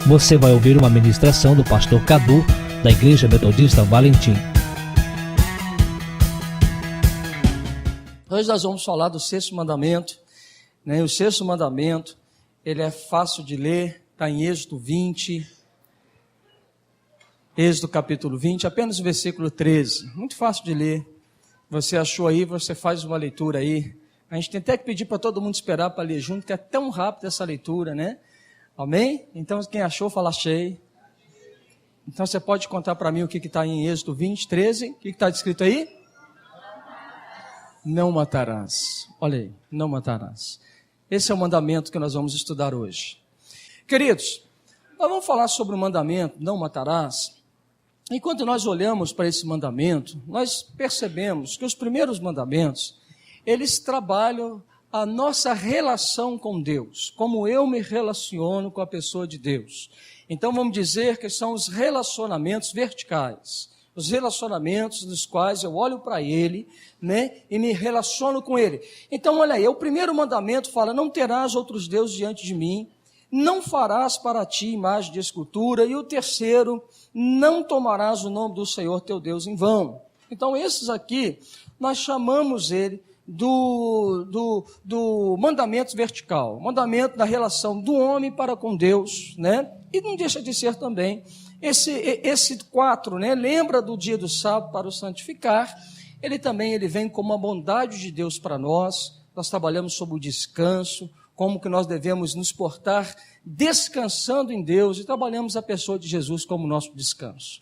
você vai ouvir uma ministração do pastor Cadu, da Igreja Metodista Valentim. Hoje nós vamos falar do sexto mandamento, né? O sexto mandamento, ele é fácil de ler, está em Êxodo 20, Êxodo capítulo 20, apenas o versículo 13, muito fácil de ler. Você achou aí, você faz uma leitura aí. A gente tem até que pedir para todo mundo esperar para ler junto, que é tão rápido essa leitura, né? Amém? Então, quem achou, fala achei. Então, você pode contar para mim o que está em Êxodo 20, 13. O que está escrito aí? Não matarás. Olha aí, não matarás. Esse é o mandamento que nós vamos estudar hoje. Queridos, nós vamos falar sobre o mandamento, não matarás. E quando nós olhamos para esse mandamento, nós percebemos que os primeiros mandamentos, eles trabalham a nossa relação com Deus, como eu me relaciono com a pessoa de Deus. Então vamos dizer que são os relacionamentos verticais, os relacionamentos nos quais eu olho para Ele, né, e me relaciono com Ele. Então olha aí, o primeiro mandamento fala, não terás outros deuses diante de mim, não farás para ti imagem de escultura, e o terceiro, não tomarás o nome do Senhor teu Deus em vão. Então esses aqui, nós chamamos ele do mandamento vertical, mandamento da relação do homem para com Deus, né? E não deixa de ser também esse 4, né? Lembra do dia do sábado para o santificar, ele vem como a bondade de Deus para nós. Nós trabalhamos sobre o descanso, como que nós devemos nos portar descansando em Deus, e trabalhamos a pessoa de Jesus como nosso descanso.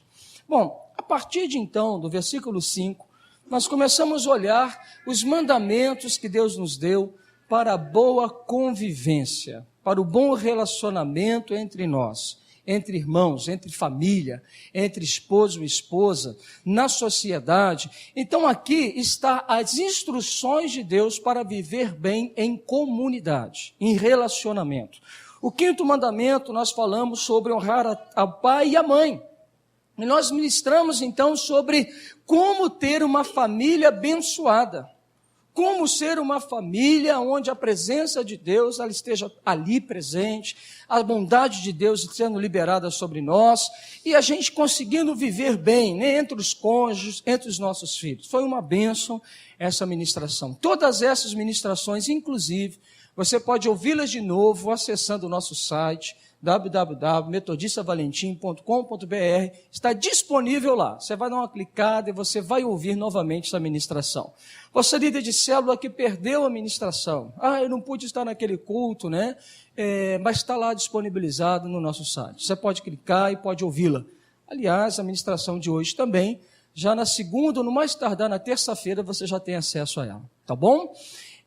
Bom, a partir de então, do versículo 5, nós começamos a olhar os mandamentos que Deus nos deu para a boa convivência, para o bom relacionamento entre nós, entre irmãos, entre família, entre esposo e esposa, na sociedade. Então aqui está as instruções de Deus para viver bem em comunidade, em relacionamento. O quinto mandamento, nós falamos sobre honrar ao pai e a mãe. E nós ministramos então sobre como ter uma família abençoada, como ser uma família onde a presença de Deus ela esteja ali presente, a bondade de Deus sendo liberada sobre nós, e a gente conseguindo viver bem, né, entre os cônjuges, entre os nossos filhos. Foi uma bênção essa ministração. Todas essas ministrações, inclusive, você pode ouvi-las de novo acessando o nosso site, www.metodistavalentim.com.br, está disponível lá. Você vai dar uma clicada e você vai ouvir novamente essa ministração. Você, líder de célula que perdeu a ministração, eu não pude estar naquele culto, né? Mas está lá disponibilizado no nosso site. Você pode clicar e pode ouvi-la. Aliás, a ministração de hoje também, já na segunda ou no mais tardar na terça-feira, você já tem acesso a ela, tá bom?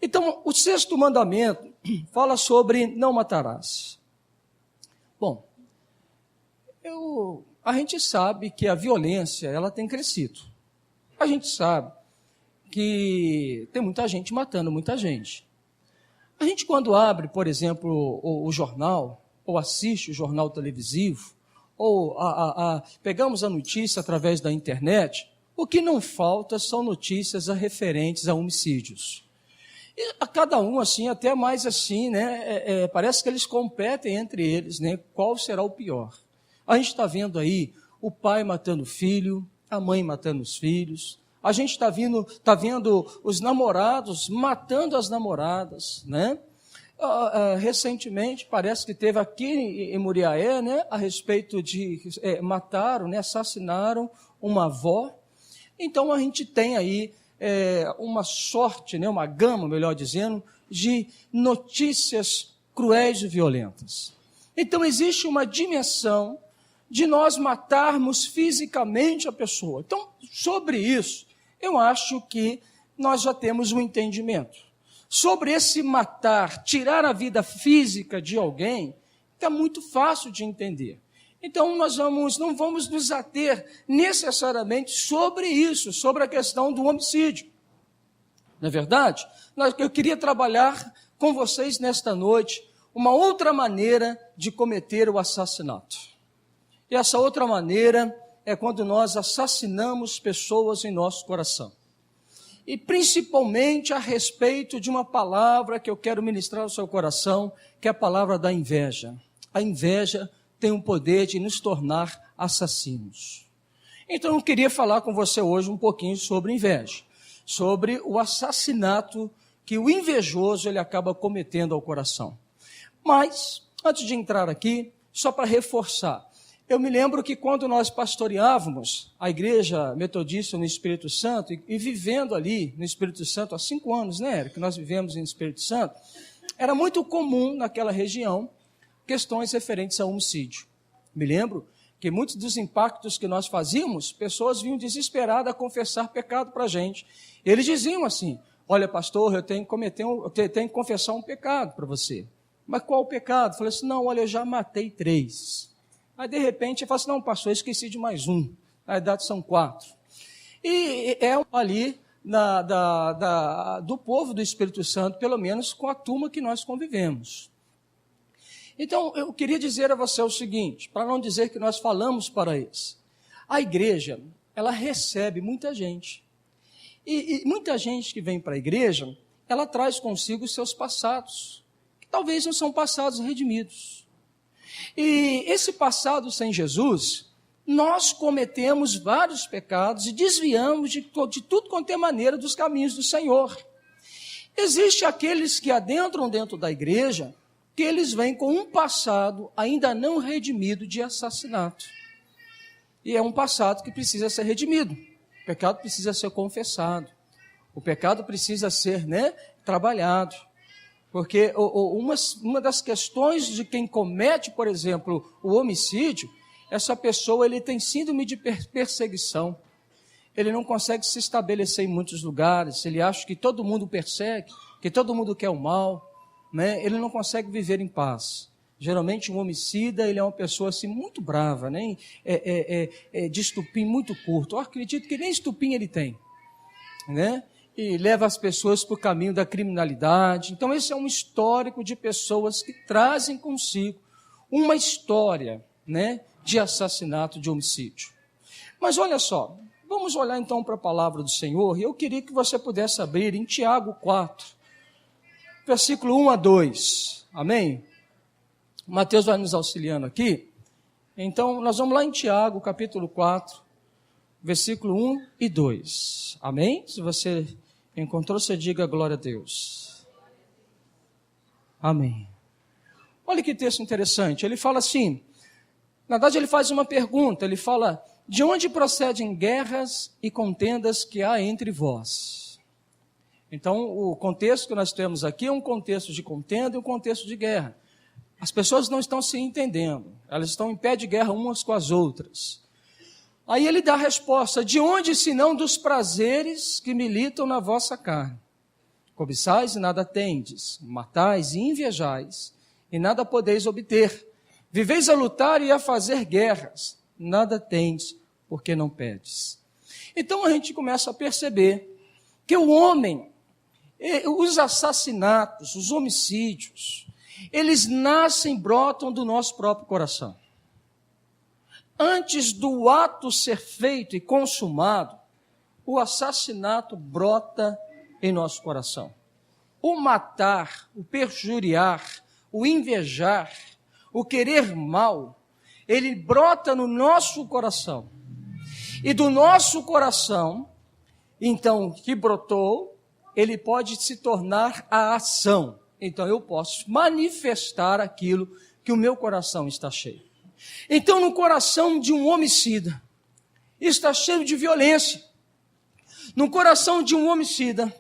Então, o sexto mandamento fala sobre não matarás. Bom, a gente sabe que a violência, ela tem crescido. A gente sabe que tem muita gente matando muita gente. A gente quando abre, por exemplo, o jornal, ou assiste o jornal televisivo, ou pegamos a notícia através da internet, o que não falta são notícias referentes a homicídios. E a cada um, assim, até mais assim, né, parece que eles competem entre eles, né, qual será o pior. A gente está vendo aí o pai matando o filho, a mãe matando os filhos, a gente está vendo os namorados matando as namoradas, né? Recentemente, parece que teve aqui em Muriaé, né, a respeito de mataram, né, assassinaram uma avó. Então a gente tem aí uma sorte, né, uma gama, melhor dizendo, de notícias cruéis e violentas. Então existe uma dimensão de nós matarmos fisicamente a pessoa. Então, sobre isso, eu acho que nós já temos um entendimento. Sobre esse matar, tirar a vida física de alguém, é muito fácil de entender. Então, nós não vamos nos ater necessariamente sobre isso, sobre a questão do homicídio. Não é verdade? Eu queria trabalhar com vocês nesta noite uma outra maneira de cometer o assassinato. E essa outra maneira é quando nós assassinamos pessoas em nosso coração. E principalmente a respeito de uma palavra que eu quero ministrar ao seu coração, que é a palavra da inveja. A inveja tem o poder de nos tornar assassinos. Então eu queria falar com você hoje um pouquinho sobre inveja, sobre o assassinato que o invejoso ele acaba cometendo ao coração. Mas, antes de entrar aqui, só para reforçar, eu me lembro que quando nós pastoreávamos a igreja metodista no Espírito Santo, e vivendo ali no Espírito Santo há 5 anos, né, Eric, que nós vivemos no Espírito Santo, era muito comum naquela região questões referentes a homicídio. Me lembro que muitos dos impactos que nós fazíamos, pessoas vinham desesperadas a confessar pecado para a gente. Eles diziam assim, olha pastor, eu tenho que confessar um pecado para você. Mas qual o pecado? Eu falei assim, não, olha, eu já matei 3. Aí de repente eu falo assim, não pastor, eu esqueci de mais um. Na verdade são 4. E é ali do povo do Espírito Santo, pelo menos com a turma que nós convivemos. Então, eu queria dizer a você o seguinte, para não dizer que nós falamos para eles. A igreja, ela recebe muita gente. E muita gente que vem para a igreja, ela traz consigo os seus passados, que talvez não são passados redimidos. E esse passado sem Jesus, nós cometemos vários pecados e desviamos de tudo quanto é maneira dos caminhos do Senhor. Existem aqueles que adentram dentro da igreja, que eles vêm com um passado ainda não redimido de assassinato. E é um passado que precisa ser redimido. O pecado precisa ser confessado. O pecado precisa ser, trabalhado. Porque uma das questões de quem comete, por exemplo, o homicídio, essa pessoa ele tem síndrome de perseguição. Ele não consegue se estabelecer em muitos lugares. Ele acha que todo mundo persegue, que todo mundo quer o mal. Ele não consegue viver em paz. Geralmente um homicida, ele é uma pessoa assim muito brava, de estupim muito curto. Eu acredito que nem estupim ele tem, e leva as pessoas para o caminho da criminalidade. Então esse é um histórico de pessoas que trazem consigo uma história, de assassinato, de homicídio. Mas olha só, vamos olhar então para a palavra do Senhor, e eu queria que você pudesse abrir em Tiago 4, versículo 1 a 2, amém? Mateus vai nos auxiliando aqui. Então, nós vamos lá em Tiago, capítulo 4, versículo 1 e 2, amém? Se você encontrou, você diga glória a Deus. Amém. Olha que texto interessante, ele fala assim, na verdade ele faz uma pergunta, ele fala, de onde procedem guerras e contendas que há entre vós? Então, o contexto que nós temos aqui é um contexto de contenda e um contexto de guerra. As pessoas não estão se entendendo, elas estão em pé de guerra umas com as outras. Aí ele dá a resposta, de onde senão dos prazeres que militam na vossa carne? Cobiçais e nada tendes, matais e invejais, e nada podeis obter. Viveis a lutar e a fazer guerras, nada tendes, porque não pedes. Então a gente começa a perceber que o homem, os assassinatos, os homicídios, eles nascem, brotam do nosso próprio coração. Antes do ato ser feito e consumado, o assassinato brota em nosso coração. O matar, o perjuriar, o invejar, o querer mal, ele brota no nosso coração. E do nosso coração, então, que brotou, ele pode se tornar a ação. Então, eu posso manifestar aquilo que o meu coração está cheio. Então, no coração de um homicida, está cheio de violência. No coração de um homicida,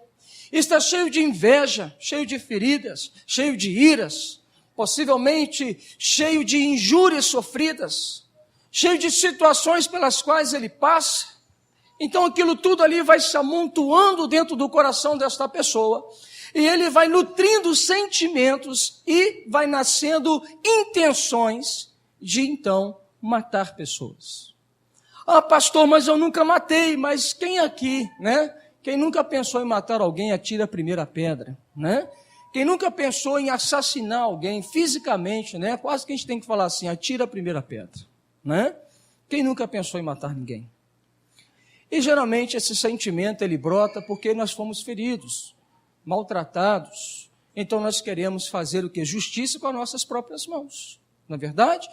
está cheio de inveja, cheio de feridas, cheio de iras, possivelmente cheio de injúrias sofridas, cheio de situações pelas quais ele passa. Então aquilo tudo ali vai se amontoando dentro do coração desta pessoa, e ele vai nutrindo sentimentos e vai nascendo intenções de então matar pessoas. Ah, pastor, mas eu nunca matei. Mas quem aqui, quem nunca pensou em matar alguém, atira a primeira pedra, Quem nunca pensou em assassinar alguém fisicamente, quase que a gente tem que falar assim, atira a primeira pedra, Quem nunca pensou em matar ninguém? E geralmente esse sentimento ele brota porque nós fomos feridos, maltratados. Então nós queremos fazer o quê? Justiça com as nossas próprias mãos, não é verdade?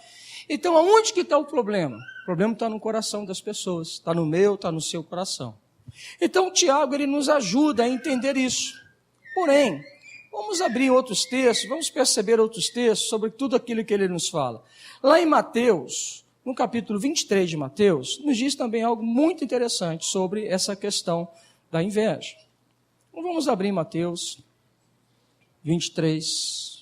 Então, aonde que está o problema? O problema está no coração das pessoas, está no meu, está no seu coração. Então, Tiago, ele nos ajuda a entender isso. Porém, vamos abrir outros textos, vamos perceber outros textos sobre tudo aquilo que ele nos fala. Lá em Mateus, no capítulo 23 de Mateus, nos diz também algo muito interessante sobre essa questão da inveja. Então, vamos abrir Mateus 23.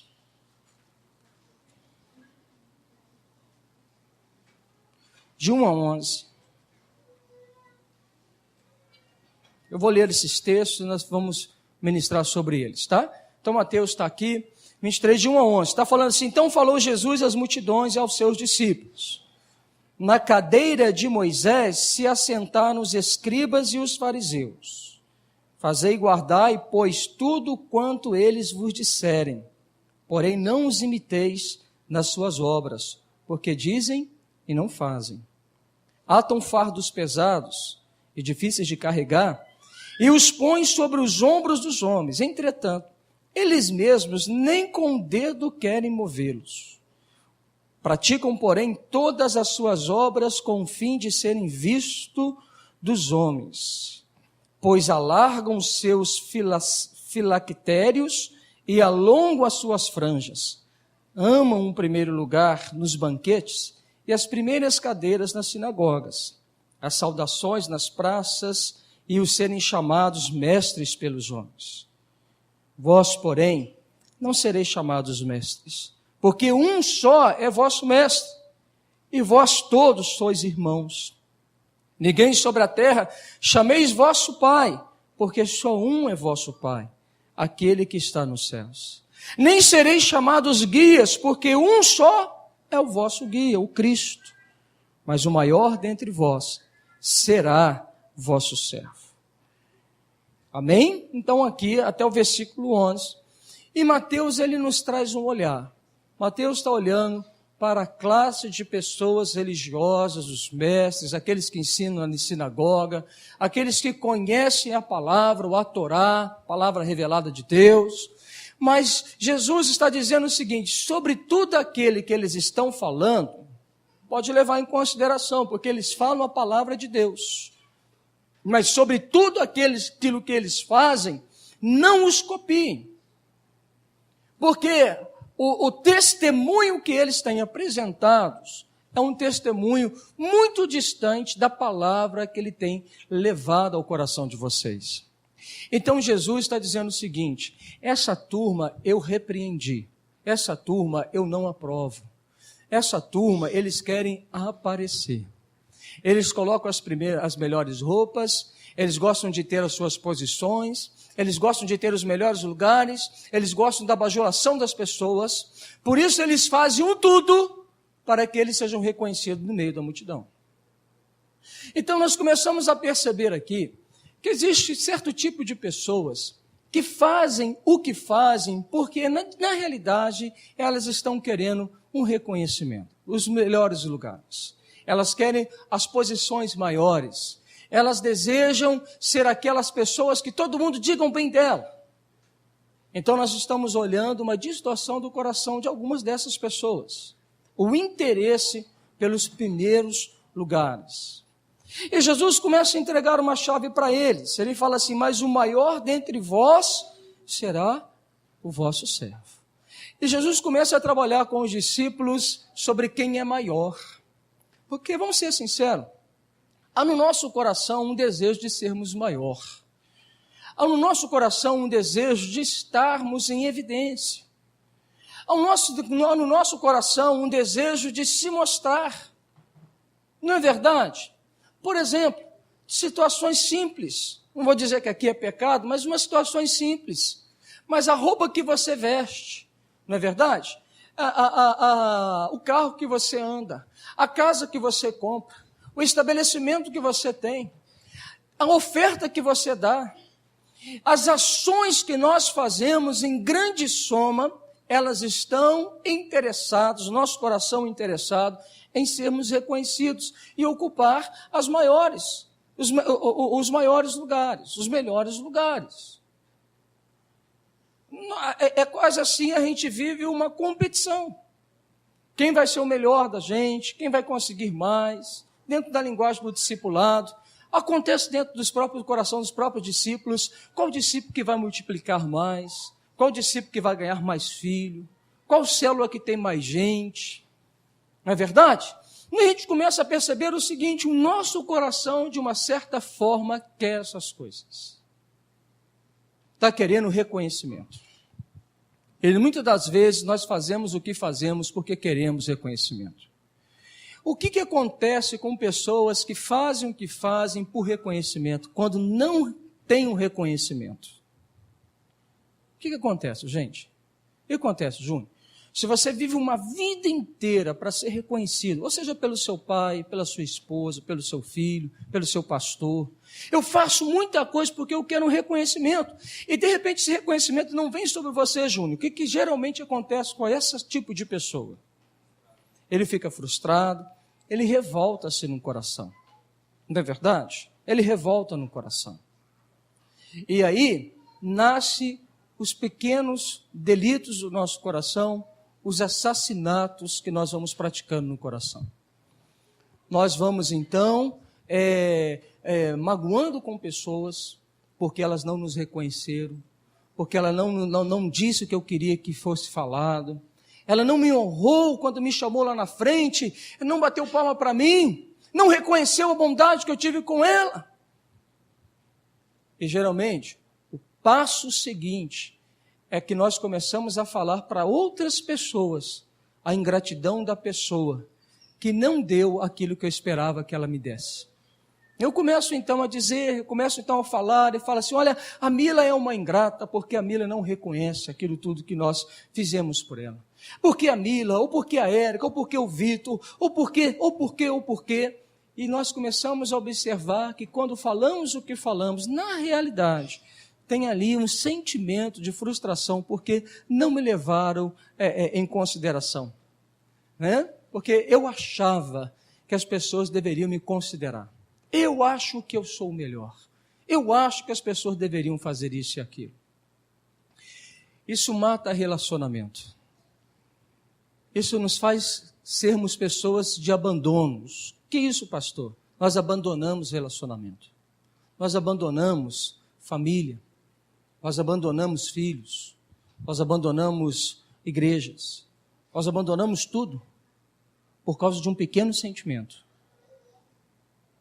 De 1 a 11. Eu vou ler esses textos e nós vamos ministrar sobre eles, tá? Então, Mateus está aqui, 23, de 1 a 11. Está falando assim: então falou Jesus às multidões e aos seus discípulos. Na cadeira de Moisés se assentaram os escribas e os fariseus. Fazei e guardai, pois, tudo quanto eles vos disserem. Porém, não os imiteis nas suas obras, porque dizem e não fazem. Atam fardos pesados e difíceis de carregar, e os põem sobre os ombros dos homens. Entretanto, eles mesmos nem com o dedo querem movê-los. Praticam, porém, todas as suas obras com o fim de serem vistos dos homens, pois alargam seus filactérios e alongam as suas franjas. Amam o primeiro lugar nos banquetes e as primeiras cadeiras nas sinagogas, as saudações nas praças e os serem chamados mestres pelos homens. Vós, porém, não sereis chamados mestres, porque um só é vosso mestre, e vós todos sois irmãos. Ninguém sobre a terra chameis vosso Pai, porque só um é vosso Pai, aquele que está nos céus. Nem sereis chamados guias, porque um só é o vosso guia, o Cristo. Mas o maior dentre vós será vosso servo. Amém? Então aqui até o versículo 11. E Mateus, ele nos traz um olhar. Mateus está olhando para a classe de pessoas religiosas, os mestres, aqueles que ensinam na sinagoga, aqueles que conhecem a palavra, o Torá, a palavra revelada de Deus. Mas Jesus está dizendo o seguinte: sobre tudo aquele que eles estão falando, pode levar em consideração, porque eles falam a palavra de Deus. Mas sobre tudo aquilo que eles fazem, não os copiem. Porque o testemunho que eles têm apresentados é um testemunho muito distante da palavra que ele tem levado ao coração de vocês. Então Jesus está dizendo o seguinte: essa turma eu repreendi, essa turma eu não aprovo, essa turma eles querem aparecer, eles colocam as melhores roupas, eles gostam de ter as suas posições, eles gostam de ter os melhores lugares, eles gostam da bajulação das pessoas, por isso eles fazem um tudo para que eles sejam reconhecidos no meio da multidão. Então nós começamos a perceber aqui que existe certo tipo de pessoas que fazem o que fazem porque, na realidade, elas estão querendo um reconhecimento, os melhores lugares. Elas querem as posições maiores. Elas desejam ser aquelas pessoas que todo mundo diga bem dela. Então, nós estamos olhando uma distorção do coração de algumas dessas pessoas. O interesse pelos primeiros lugares. E Jesus começa a entregar uma chave para eles. Ele fala assim: mas o maior dentre vós será o vosso servo. E Jesus começa a trabalhar com os discípulos sobre quem é maior. Porque, vamos ser sinceros, há no nosso coração um desejo de sermos maior. Há no nosso coração um desejo de estarmos em evidência. Há no nosso coração um desejo de se mostrar. Não é verdade? Por exemplo, situações simples. Não vou dizer que aqui é pecado, mas umas situações simples. Mas a roupa que você veste, não é verdade? O carro que você anda, a casa que você compra, o estabelecimento que você tem, a oferta que você dá, as ações que nós fazemos em grande soma, elas estão interessadas, nosso coração interessado em sermos reconhecidos e ocupar os maiores lugares, os melhores lugares. É quase assim, a gente vive uma competição. quem vai ser o melhor da gente, quem vai conseguir mais, dentro da linguagem do discipulado. Acontece dentro dos próprios corações dos próprios discípulos, qual discípulo que vai multiplicar mais, qual discípulo que vai ganhar mais filho, qual célula que tem mais gente, não é verdade? E a gente começa a perceber o seguinte, o nosso coração, de uma certa forma, quer essas coisas. Está querendo reconhecimento. E muitas das vezes nós fazemos o que fazemos porque queremos reconhecimento. O que acontece com pessoas que fazem o que fazem por reconhecimento, quando não tem um reconhecimento? O que acontece, gente? O que acontece, Júnior? Se você vive uma vida inteira para ser reconhecido, ou seja, pelo seu pai, pela sua esposa, pelo seu filho, pelo seu pastor, eu faço muita coisa porque eu quero um reconhecimento, e de repente esse reconhecimento não vem sobre você, Júnior. O que geralmente acontece com esse tipo de pessoa? Ele fica frustrado, ele revolta-se no coração, não é verdade? Ele revolta no coração. E aí, nasce os pequenos delitos do nosso coração, os assassinatos que nós vamos praticando no coração. Nós vamos então magoando com pessoas, porque elas não nos reconheceram, porque ela não disse o que eu queria que fosse falado, ela não me honrou quando me chamou lá na frente, não bateu palma para mim, não reconheceu a bondade que eu tive com ela. E geralmente, o passo seguinte é que nós começamos a falar para outras pessoas a ingratidão da pessoa que não deu aquilo que eu esperava que ela me desse. Eu começo então a dizer, eu começo então a falar e falo assim, olha, a Mila é uma ingrata porque a Mila não reconhece aquilo tudo que nós fizemos por ela. Porque a Mila, ou porque a Érica, ou porque o Vitor, ou porque. E nós começamos a observar que quando falamos o que falamos, na realidade, tem ali um sentimento de frustração porque não me levaram em consideração. Né? Porque eu achava que as pessoas deveriam me considerar. Eu acho que eu sou o melhor. Eu acho que as pessoas deveriam fazer isso e aquilo. Isso mata relacionamento. Isso nos faz sermos pessoas de abandonos. Que isso, pastor? Nós abandonamos relacionamento. Nós abandonamos família. Nós abandonamos filhos. Nós abandonamos igrejas. Nós abandonamos tudo por causa de um pequeno sentimento.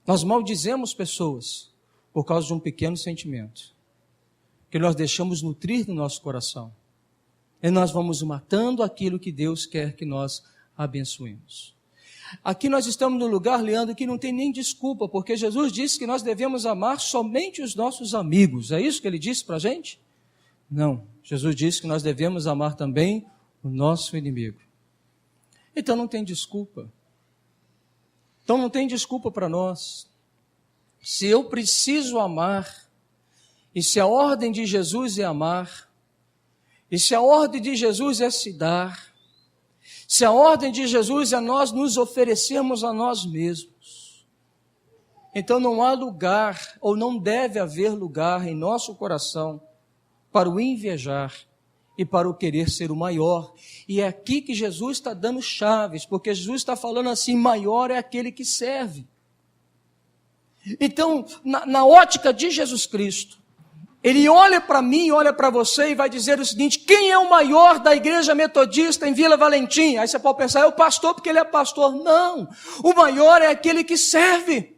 Nós maldizemos pessoas por causa de um pequeno sentimento que nós deixamos nutrir no nosso coração. E nós vamos matando aquilo que Deus quer que nós abençoemos. Aqui nós estamos no lugar, Leandro, que não tem nem desculpa, porque Jesus disse que nós devemos amar somente os nossos amigos. É isso que ele disse para a gente? Não. Jesus disse que nós devemos amar também o nosso inimigo. Então não tem desculpa. Então não tem desculpa para nós. Se eu preciso amar, e se a ordem de Jesus é amar, e se a ordem de Jesus é se dar, se a ordem de Jesus é nós nos oferecermos a nós mesmos, então não há lugar, ou não deve haver lugar em nosso coração para o invejar e para o querer ser o maior. E é aqui que Jesus está dando chaves, porque Jesus está falando assim, maior é aquele que serve. Então, na ótica de Jesus Cristo, ele olha para mim, olha para você e vai dizer o seguinte, quem é o maior da igreja metodista em Vila Valentim? Aí você pode pensar, é o pastor porque ele é pastor. Não, o maior é aquele que serve.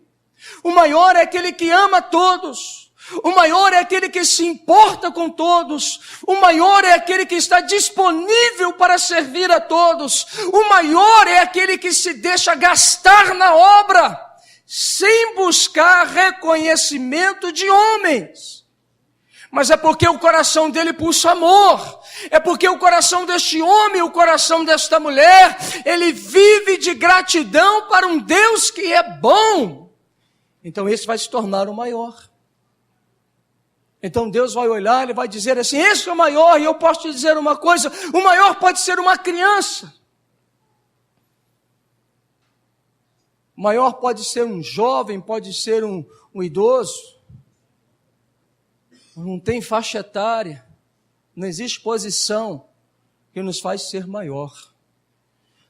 O maior é aquele que ama todos. O maior é aquele que se importa com todos. O maior é aquele que está disponível para servir a todos. O maior é aquele que se deixa gastar na obra, sem buscar reconhecimento de homens. Mas é porque o coração dele pulsa amor. É porque o coração deste homem, o coração desta mulher, ele vive de gratidão para um Deus que é bom. Então esse vai se tornar o maior. Então Deus vai olhar, ele vai dizer assim, esse é o maior, e eu posso te dizer uma coisa, o maior pode ser uma criança. O maior pode ser um jovem, pode ser um idoso. Não tem faixa etária, não existe posição que nos faz ser maior.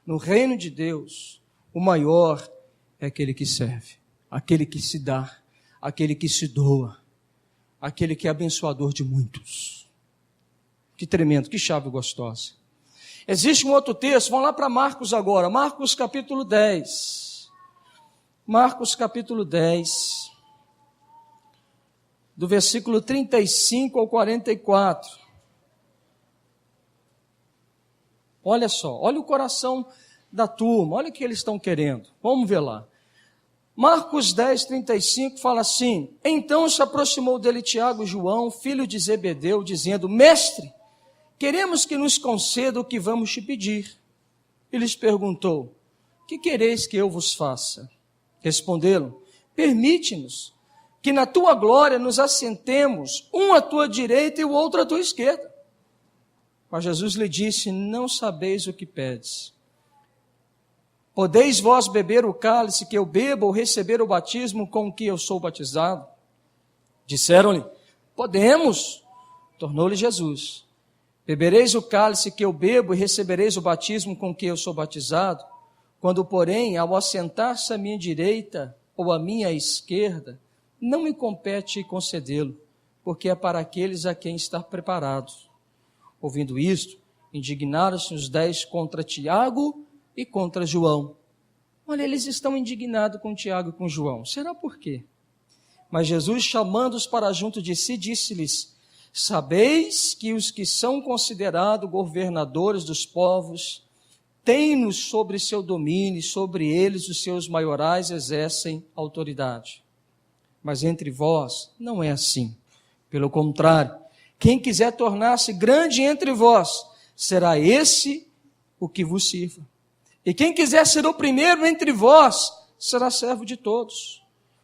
no reino de Deus, o maior é aquele que serve, aquele que se dá, aquele que se doa, aquele que é abençoador de muitos. Que tremendo, que chave gostosa. Existe um outro texto, vamos lá para Marcos agora, Marcos capítulo 10. Marcos capítulo 10, do versículo 35 ao 44. Olha só, olha o coração da turma, olha o que eles estão querendo. Vamos ver lá. Marcos 10, 35 fala assim: Então se aproximou dele Tiago e João, filho de Zebedeu, dizendo: Mestre, queremos que nos conceda o que vamos te pedir. Ele lhes perguntou: Que quereis que eu vos faça? Responderam: Permite-nos que na tua glória nos assentemos, um à tua direita e o outro à tua esquerda. Mas Jesus lhe disse: Não sabeis o que pedes. Podeis vós beber o cálice que eu bebo ou receber o batismo com que eu sou batizado? Disseram-lhe: Podemos. Tornou-lhe Jesus: Bebereis o cálice que eu bebo e recebereis o batismo com que eu sou batizado? Quando, porém, ao assentar-se à minha direita ou à minha esquerda, não me compete concedê-lo, porque é para aqueles a quem está preparado. Ouvindo isto, indignaram-se os 10 contra Tiago e contra João. Olha, eles estão indignados com Tiago e com João. Será por quê? Mas Jesus, chamando-os para junto de si, disse-lhes: Sabeis que os que são considerados governadores dos povos têm-nos sobre seu domínio, e sobre eles os seus maiorais exercem autoridade. Mas entre vós não é assim. Pelo contrário, quem quiser tornar-se grande entre vós, será esse o que vos sirva. E quem quiser ser o primeiro entre vós, será servo de todos.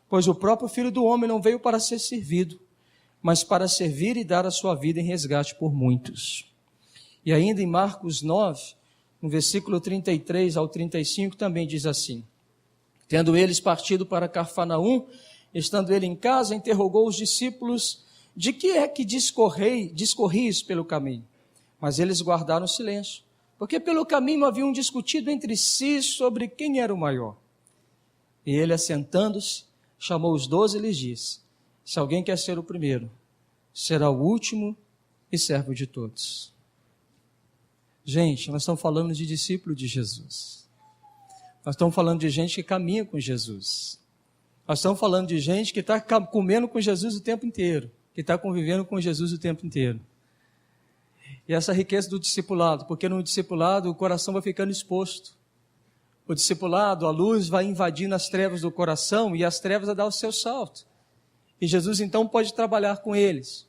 Pois o próprio Filho do Homem não veio para ser servido, mas para servir e dar a sua vida em resgate por muitos. E ainda em Marcos 9, no versículo 33 ao 35, também diz assim: Tendo eles partido para Cafarnaum, estando ele em casa, interrogou os discípulos: De que é que discorris pelo caminho? Mas eles guardaram silêncio, porque pelo caminho haviam discutido entre si sobre quem era o maior. E ele, assentando-se, chamou os 12 e lhes disse: Se alguém quer ser o primeiro, será o último e servo de todos. Gente, nós estamos falando de discípulo de Jesus. Nós estamos falando de gente que caminha com Jesus. Nós estamos falando de gente que está comendo com Jesus o tempo inteiro, que está convivendo com Jesus o tempo inteiro. E essa riqueza do discipulado, porque no discipulado o coração vai ficando exposto. O discipulado, a luz vai invadindo as trevas do coração e as trevas a dar o seu salto. E Jesus então pode trabalhar com eles.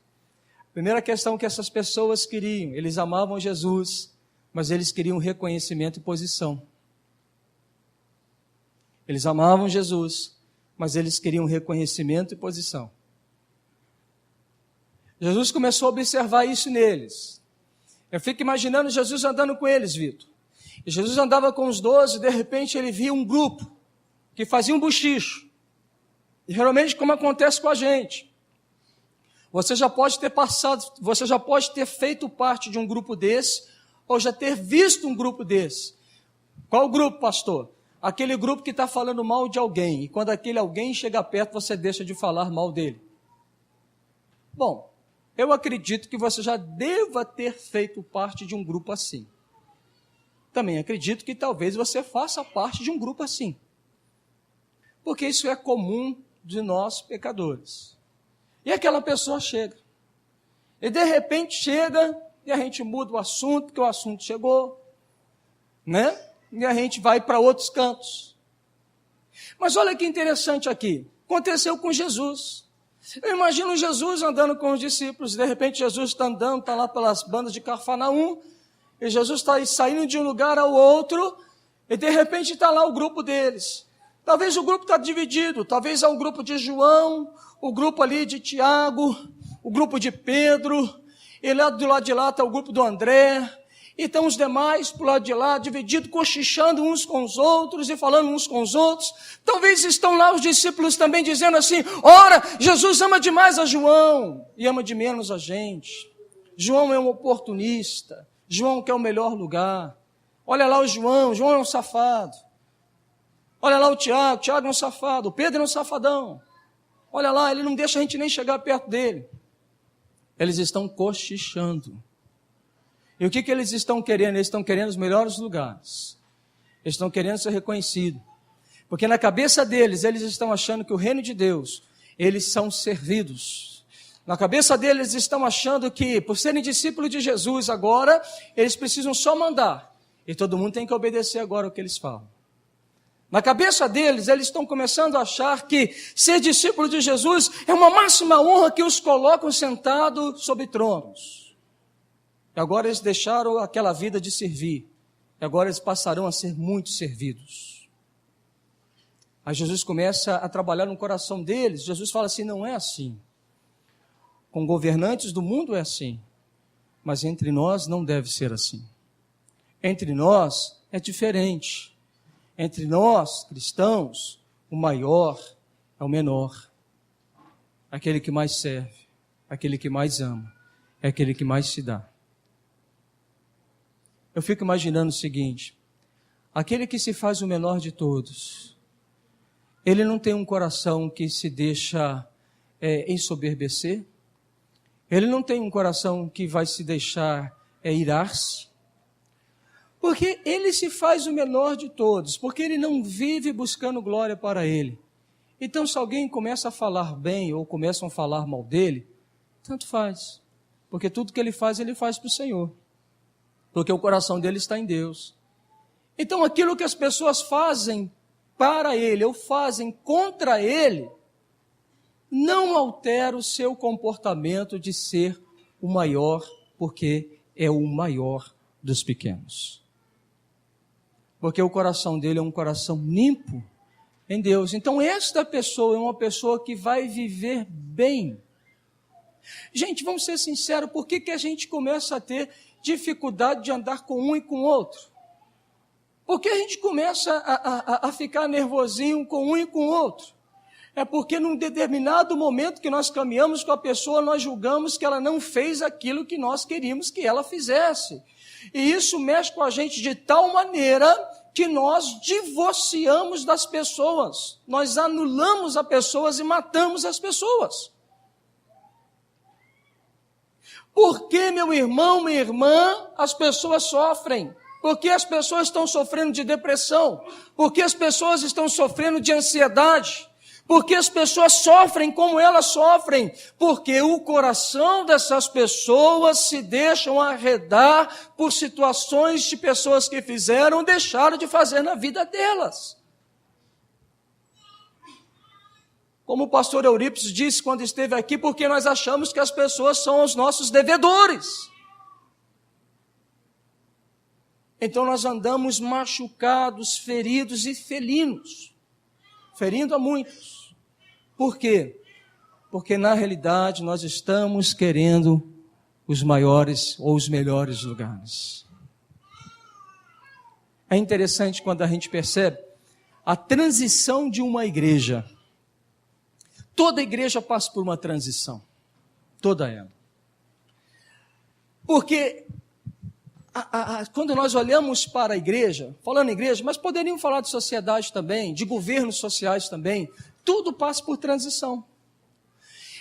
Primeira questão que essas pessoas queriam: eles amavam Jesus, mas eles queriam reconhecimento e posição. Eles amavam Jesus, mas eles queriam reconhecimento e posição. Jesus começou a observar isso neles. Eu fico imaginando Jesus andando com eles, Vitor. E Jesus andava com os 12, e de repente ele via um grupo que fazia um bochicho. E geralmente, como acontece com a gente, você já pode ter feito parte de um grupo desse, ou já ter visto um grupo desse. Qual grupo, pastor? Aquele grupo que está falando mal de alguém, e quando aquele alguém chega perto, você deixa de falar mal dele. Bom, eu acredito que você já deva ter feito parte de um grupo assim. Também acredito que talvez você faça parte de um grupo assim. Porque isso é comum de nós pecadores. E aquela pessoa chega. E de repente chega e a gente muda o assunto, porque o assunto chegou, né? E a gente vai para outros cantos. Mas olha que interessante aqui. Aconteceu com Jesus. Eu imagino Jesus andando com os discípulos. De repente Jesus está andando, está lá pelas bandas de Cafarnaum. E Jesus está saindo de um lugar ao outro. E de repente está lá o grupo deles. Talvez o grupo está dividido. Talvez é o grupo de João, o grupo ali de Tiago, o grupo de Pedro. E lá do lado de lá está o grupo do André. E estão os demais para o lado de lá, divididos, cochichando uns com os outros e falando uns com os outros. Talvez estão lá os discípulos também dizendo assim: ora, Jesus ama demais a João e ama de menos a gente. João é um oportunista. João quer o melhor lugar. Olha lá o João, João é um safado. Olha lá o Tiago, Tiago é um safado. O Pedro é um safadão. Olha lá, ele não deixa a gente nem chegar perto dele. Eles estão cochichando. E o que eles estão querendo? Eles estão querendo os melhores lugares. Eles estão querendo ser reconhecidos. Porque na cabeça deles, eles estão achando que o reino de Deus, eles são servidos. Na cabeça deles, estão achando que, por serem discípulos de Jesus agora, eles precisam só mandar. E todo mundo tem que obedecer agora o que eles falam. Na cabeça deles, eles estão começando a achar que ser discípulo de Jesus é uma máxima honra que os colocam sentados sobre tronos. E agora eles deixaram aquela vida de servir. E agora eles passarão a ser muito servidos. Aí Jesus começa a trabalhar no coração deles. Jesus fala assim, não é assim. Com governantes do mundo é assim. Mas entre nós não deve ser assim. Entre nós é diferente. Entre nós, cristãos, o maior é o menor. Aquele que mais serve, aquele que mais ama, é aquele que mais se dá. Eu fico imaginando o seguinte, aquele que se faz o menor de todos, ele não tem um coração que se deixa ensoberbecer, ele não tem um coração que vai se deixar irar-se, porque ele se faz o menor de todos, porque ele não vive buscando glória para ele. Então, se alguém começa a falar bem ou começam a falar mal dele, tanto faz, porque tudo que ele faz para o Senhor, porque o coração dele está em Deus. Então, aquilo que as pessoas fazem para ele ou fazem contra ele, não altera o seu comportamento de ser o maior, porque é o maior dos pequenos. Porque o coração dele é um coração limpo em Deus. Então, esta pessoa é uma pessoa que vai viver bem. Gente, vamos ser sinceros, por que a gente começa a ter dificuldade de andar com um e com o outro? Por que a gente começa a ficar nervosinho com um e com o outro? É porque num determinado momento que nós caminhamos com a pessoa, nós julgamos que ela não fez aquilo que nós queríamos que ela fizesse. E isso mexe com a gente de tal maneira que nós divorciamos das pessoas. Nós anulamos as pessoas e matamos as pessoas. Por que, meu irmão, minha irmã, as pessoas sofrem? Por que as pessoas estão sofrendo de depressão? Por que as pessoas estão sofrendo de ansiedade? Por que as pessoas sofrem como elas sofrem? Porque o coração dessas pessoas se deixam arredar por situações de pessoas que fizeram ou deixaram de fazer na vida delas. Como o pastor Eurípides disse quando esteve aqui, porque nós achamos que as pessoas são os nossos devedores. Então nós andamos machucados, feridos e felinos, ferindo a muitos. Por quê? Porque na realidade nós estamos querendo os maiores ou os melhores lugares. É interessante quando a gente percebe a transição de uma igreja. Toda igreja passa por uma transição, toda ela. Porque quando nós olhamos para a igreja, falando em igreja, mas poderíamos falar de sociedade também, de governos sociais também, tudo passa por transição.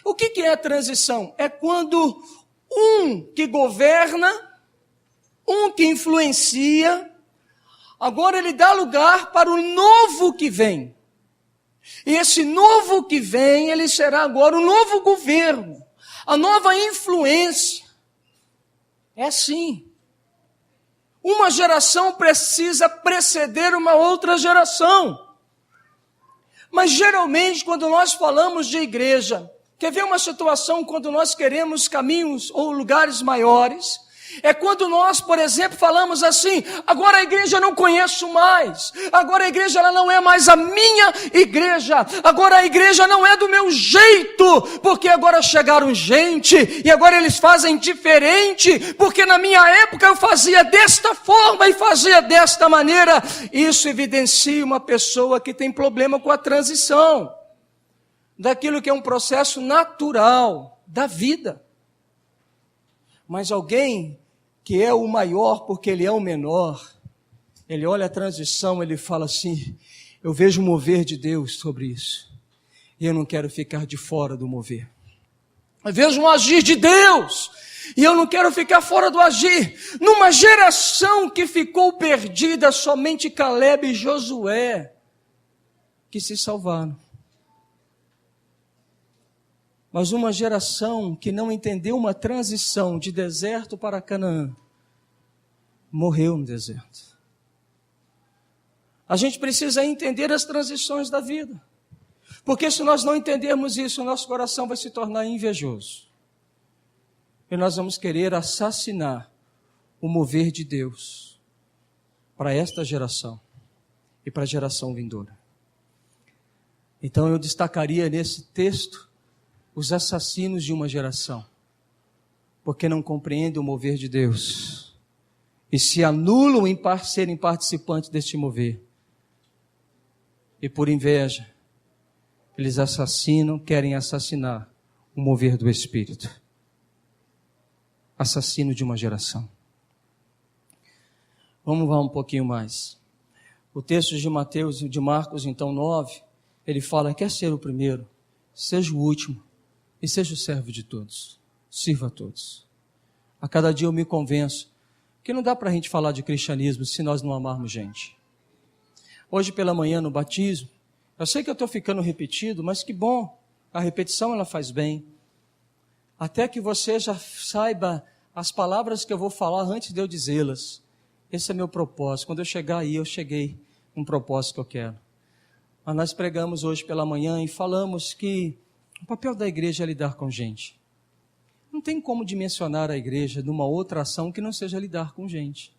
O que é transição? É quando um que governa, um que influencia, agora ele dá lugar para o novo que vem. E esse novo que vem, ele será agora o novo governo, a nova influência. É assim. Uma geração precisa preceder uma outra geração. Mas geralmente quando nós falamos de igreja, quer ver uma situação quando nós queremos caminhos ou lugares maiores? É quando nós, por exemplo, falamos assim, agora a igreja eu não conheço mais, agora a igreja ela não é mais a minha igreja, agora a igreja não é do meu jeito, porque agora chegaram gente e agora eles fazem diferente, porque na minha época eu fazia desta forma e fazia desta maneira. Isso evidencia uma pessoa que tem problema com a transição, daquilo que é um processo natural da vida. Mas alguém que é o maior porque ele é o menor, ele olha a transição, ele fala assim, eu vejo o mover de Deus sobre isso, e eu não quero ficar de fora do mover. Eu vejo um agir de Deus, e eu não quero ficar fora do agir. Numa geração que ficou perdida, somente Caleb e Josué que se salvaram. Mas uma geração que não entendeu uma transição de deserto para Canaã, morreu no deserto. A gente precisa entender as transições da vida. Porque se nós não entendermos isso, o nosso coração vai se tornar invejoso. E nós vamos querer assassinar o mover de Deus para esta geração e para a geração vindoura. Então eu destacaria nesse texto os assassinos de uma geração, porque não compreendem o mover de Deus e se anulam em serem participantes deste mover. E por inveja, eles assassinam, querem assassinar o mover do Espírito. Assassino de uma geração. Vamos lá um pouquinho mais. O texto de Mateus e de Marcos, então, 9, ele fala, quer ser o primeiro, seja o último e seja o servo de todos. Sirva a todos. A cada dia eu me convenço que não dá para a gente falar de cristianismo se nós não amarmos gente. Hoje pela manhã no batismo, eu sei que eu estou ficando repetido, mas que bom, a repetição ela faz bem. Até que você já saiba as palavras que eu vou falar antes de eu dizê-las. Esse é meu propósito. Quando eu chegar aí, eu cheguei no propósito que eu quero. Mas nós pregamos hoje pela manhã e falamos que o papel da igreja é lidar com gente. Não tem como dimensionar a igreja numa outra ação que não seja lidar com gente.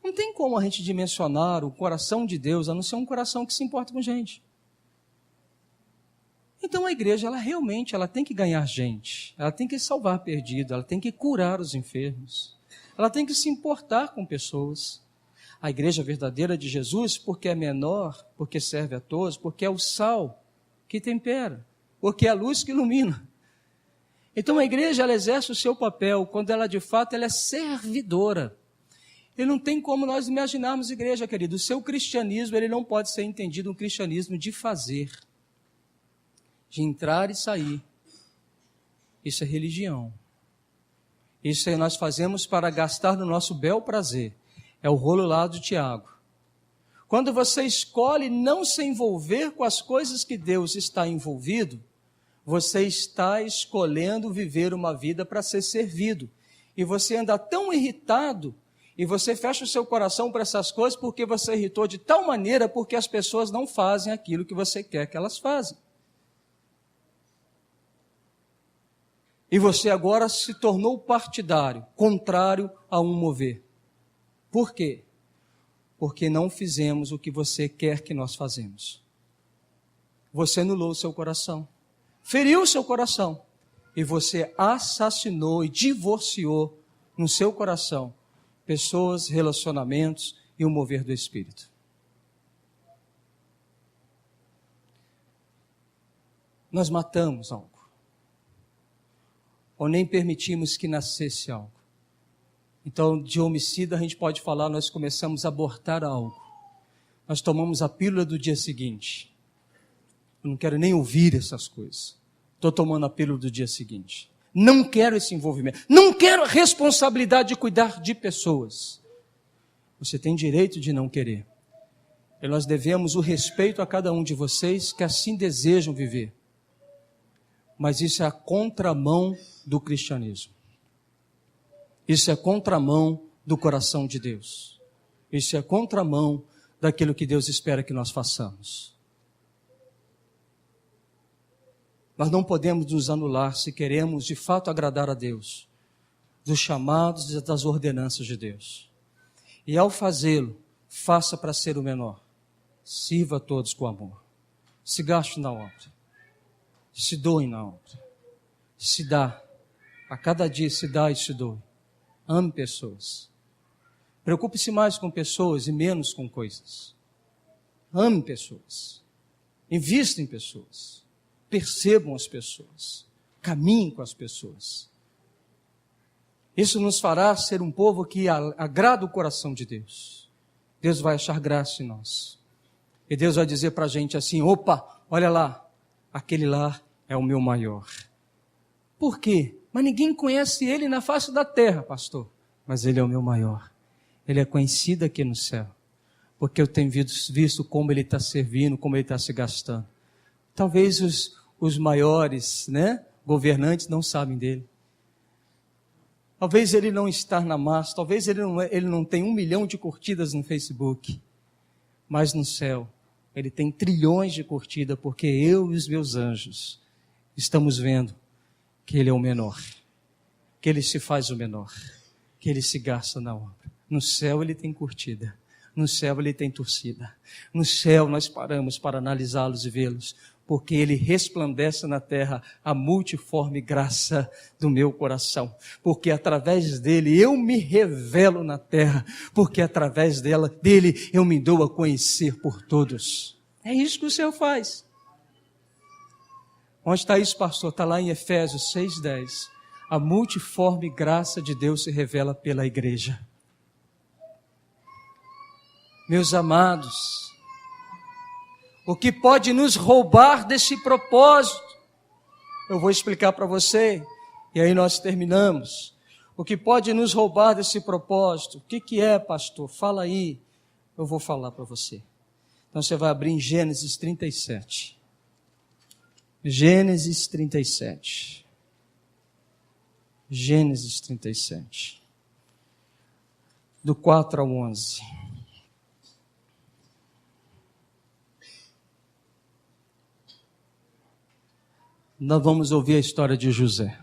Não tem como a gente dimensionar o coração de Deus, a não ser um coração que se importa com gente. Então a igreja, ela tem que ganhar gente, ela tem que salvar perdido, ela tem que curar os enfermos, ela tem que se importar com pessoas. A igreja verdadeira de Jesus, porque é menor, porque serve a todos, porque é o sal que tempera, porque é a luz que ilumina. Então a igreja, ela exerce o seu papel quando ela de fato ela é servidora. E não tem como nós imaginarmos igreja, querido. O seu cristianismo, ele não pode ser entendido um cristianismo de fazer, de entrar e sair. Isso é religião. Isso aí nós fazemos para gastar no nosso bel prazer. É o rolo lá do Tiago. Quando você escolhe não se envolver com as coisas que Deus está envolvido, você está escolhendo viver uma vida para ser servido. E você anda tão irritado, e você fecha o seu coração para essas coisas porque você irritou de tal maneira porque as pessoas não fazem aquilo que você quer que elas façam. E você agora se tornou partidário, contrário a um mover. Por quê? Porque não fizemos o que você quer que nós fazemos. Você anulou o seu coração, feriu o seu coração, e você assassinou e divorciou no seu coração pessoas, relacionamentos e o mover do Espírito. Nós matamos algo. Ou nem permitimos que nascesse algo. Então, de homicida a gente pode falar, nós começamos a abortar algo. Nós tomamos a pílula do dia seguinte. Eu não quero nem ouvir essas coisas. Estou tomando a pílula do dia seguinte. Não quero esse envolvimento. Não quero a responsabilidade de cuidar de pessoas. Você tem direito de não querer. E nós devemos o respeito a cada um de vocês que assim desejam viver. Mas isso é a contramão do cristianismo. Isso é contramão do coração de Deus. Isso é contramão daquilo que Deus espera que nós façamos. Nós não podemos nos anular se queremos de fato agradar a Deus, dos chamados e das ordenanças de Deus. E ao fazê-lo, faça para ser o menor. Sirva a todos com amor. Se gaste na obra. Se doe na obra. Se dá. A cada dia se dá e se doe. Ame pessoas. Preocupe-se mais com pessoas e menos com coisas. Ame pessoas. Invista em pessoas. Percebam as pessoas. Caminhem com as pessoas. Isso nos fará ser um povo que agrada o coração de Deus. Deus vai achar graça em nós. E Deus vai dizer para a gente assim, opa, olha lá, aquele lá é o meu maior. Por quê? Mas ninguém conhece ele na face da terra, pastor. Mas ele é o meu maior. Ele é conhecido aqui no céu. Porque eu tenho visto como ele está servindo, como ele está se gastando. Talvez os maiores, governantes não sabem dele. Talvez ele não está na massa, talvez ele não tem 1 milhão de curtidas no Facebook. Mas no céu, ele tem trilhões de curtidas, porque eu e os meus anjos estamos vendo que ele é o menor. Que ele se faz o menor. Que ele se gasta na obra. No céu ele tem curtida. No céu ele tem torcida. No céu nós paramos para analisá-los e vê-los, porque ele resplandece na terra a multiforme graça do meu coração. Porque através dele eu me revelo na terra, porque através dele eu me dou a conhecer por todos. É isso que o Senhor faz. Onde está isso, pastor? Está lá em Efésios 6:10. A multiforme graça de Deus se revela pela igreja. Meus amados, o que pode nos roubar desse propósito? Eu vou explicar para você, e aí nós terminamos. O que pode nos roubar desse propósito? O que é, pastor? Fala aí, eu vou falar para você. Então você vai abrir em Gênesis 37. Gênesis 37. Gênesis 37. Do 4 ao 11. Nós vamos ouvir a história de José.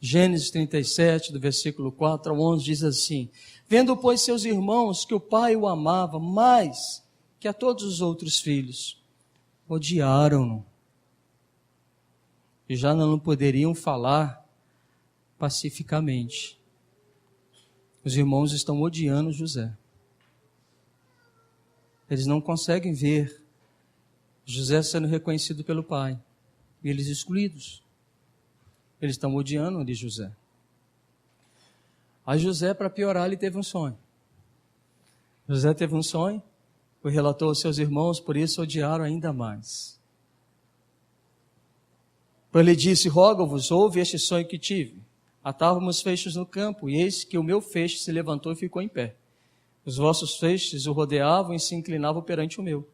Gênesis 37, do versículo 4 ao 11, diz assim: Vendo, pois, seus irmãos que o pai o amava mais que a todos os outros filhos, odiaram-no. E já não poderiam falar pacificamente. Os irmãos estão odiando José. Eles não conseguem ver José sendo reconhecido pelo pai. E eles excluídos. Eles estão odiando ali José. Aí José, para piorar, ele teve um sonho. José teve um sonho, o relatou aos seus irmãos, por isso odiaram ainda mais. Ele disse: Rogo-vos, ouve este sonho que tive. Atávamos feixes no campo, e eis que o meu feixe se levantou e ficou em pé. Os vossos feixes o rodeavam e se inclinavam perante o meu.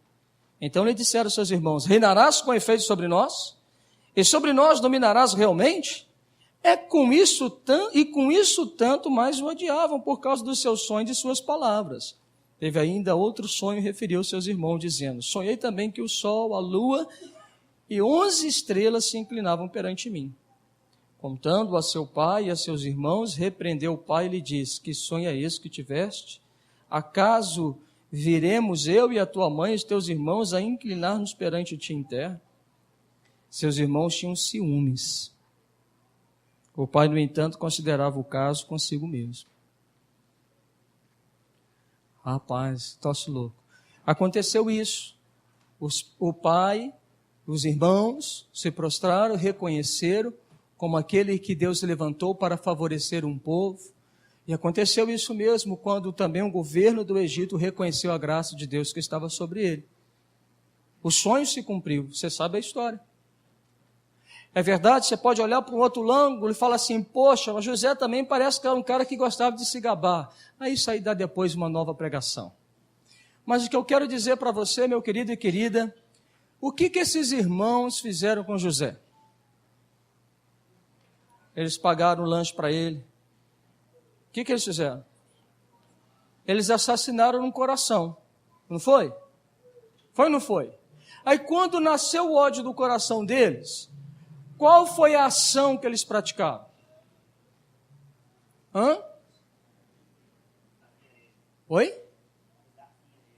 Então lhe disseram seus irmãos: Reinarás com efeito sobre nós? E sobre nós dominarás realmente? Com isso tanto mais o odiavam por causa dos seus sonhos e de suas palavras. Teve ainda outro sonho e referiu aos seus irmãos, dizendo: Sonhei também que o sol, a lua e 11 estrelas se inclinavam perante mim. Contando a seu pai e a seus irmãos, repreendeu o pai e lhe disse: Que sonho é esse que tiveste? Acaso viremos eu e a tua mãe e os teus irmãos a inclinar-nos perante ti em terra? Seus irmãos tinham ciúmes. O pai, no entanto, considerava o caso consigo mesmo. Rapaz, tosse louco. Aconteceu isso. O pai, os irmãos se prostraram, reconheceram como aquele que Deus levantou para favorecer um povo. E aconteceu isso mesmo quando também o governo do Egito reconheceu a graça de Deus que estava sobre ele. O sonho se cumpriu, você sabe a história. É verdade, você pode olhar para um outro ângulo e falar assim: poxa, mas José também parece que era um cara que gostava de se gabar. Aí isso aí dá depois uma nova pregação. Mas o que eu quero dizer para você, meu querido e querida, o que esses irmãos fizeram com José? Eles pagaram o lanche para ele. O que eles fizeram? Eles assassinaram no coração. Não foi? Foi ou não foi? Aí quando nasceu o ódio do coração deles, qual foi a ação que eles praticaram? Oi?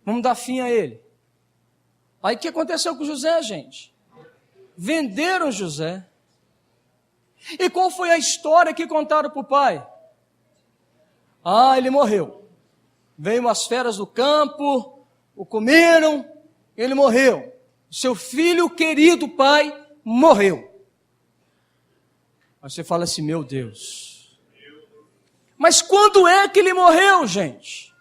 Vamos dar fim a ele. Aí o que aconteceu com José, gente? Venderam José. E qual foi a história que contaram para o pai? Ele morreu. Veio umas feras do campo, o comeram, ele morreu. Seu filho querido pai morreu. Aí você fala assim: meu Deus. Mas quando é que ele morreu, gente?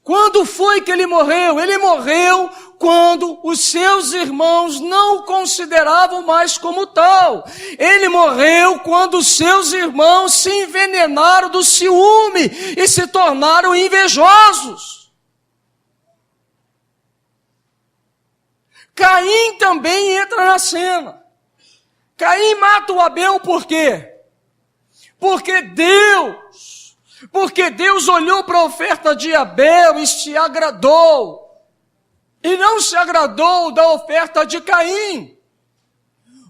Quando foi que ele morreu? Ele morreu quando os seus irmãos não o consideravam mais como tal. Ele morreu quando os seus irmãos se envenenaram do ciúme e se tornaram invejosos. Caim também entra na cena. Caim mata o Abel por quê? Porque Deus olhou para a oferta de Abel e se agradou. E não se agradou da oferta de Caim.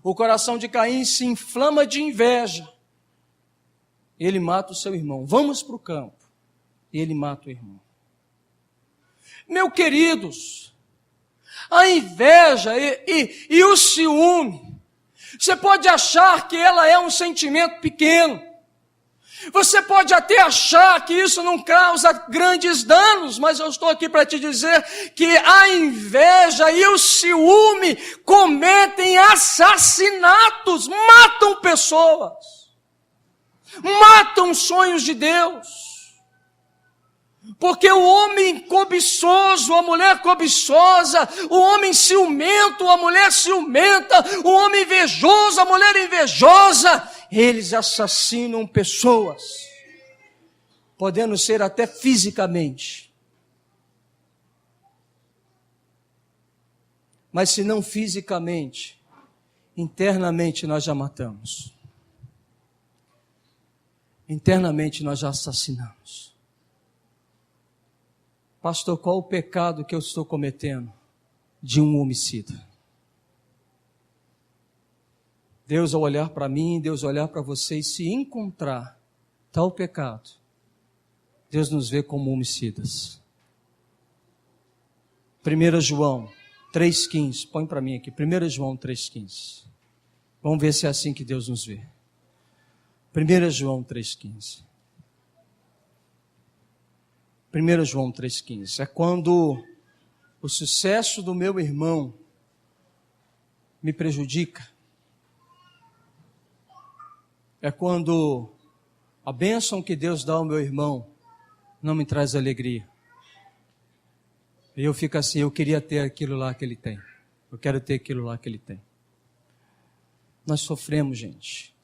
O coração de Caim se inflama de inveja. Ele mata o seu irmão. Vamos para o campo. E ele mata o irmão. Meus queridos, a inveja e o ciúme, você pode achar que ela é um sentimento pequeno. Você pode até achar que isso não causa grandes danos, mas eu estou aqui para te dizer que a inveja e o ciúme cometem assassinatos, matam pessoas, matam sonhos de Deus. Porque o homem cobiçoso, a mulher cobiçosa, o homem ciumento, a mulher ciumenta, o homem invejoso, a mulher invejosa, eles assassinam pessoas, podendo ser até fisicamente. Mas se não fisicamente, internamente nós já matamos. Internamente nós já assassinamos. Pastor, qual o pecado que eu estou cometendo? De um homicida. Deus, ao olhar para mim, Deus olhar para você e se encontrar tal pecado, Deus nos vê como homicidas. 1 João 3,15, põe para mim aqui, 1 João 3,15. Vamos ver se é assim que Deus nos vê. 1 João 3,15. 1 João 3,15. É quando o sucesso do meu irmão me prejudica. É quando a bênção que Deus dá ao meu irmão não me traz alegria. E eu fico assim, eu queria ter aquilo lá que ele tem. Eu quero ter aquilo lá que ele tem. Nós sofremos, gente.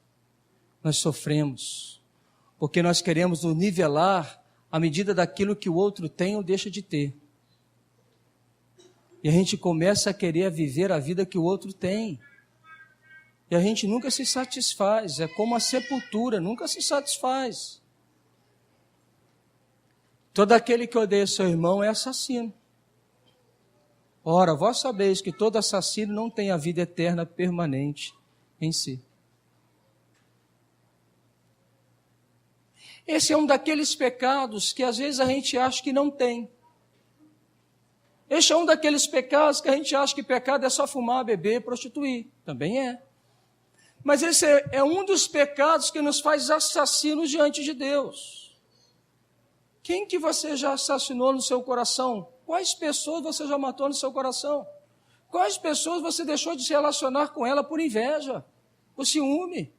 Nós sofremos. Porque nós queremos nos nivelar à medida daquilo que o outro tem ou deixa de ter. E a gente começa a querer viver a vida que o outro tem. E a gente nunca se satisfaz. É como a sepultura, nunca se satisfaz. Todo aquele que odeia seu irmão é assassino. Ora, vós sabeis que todo assassino não tem a vida eterna permanente em si. Esse é um daqueles pecados que às vezes a gente acha que não tem. Esse é um daqueles pecados que a gente acha que pecado é só fumar, beber, prostituir. Também é. Mas esse é um dos pecados que nos faz assassinos diante de Deus. Quem que você já assassinou no seu coração? Quais pessoas você já matou no seu coração? Quais pessoas você deixou de se relacionar com ela por inveja, por ciúme?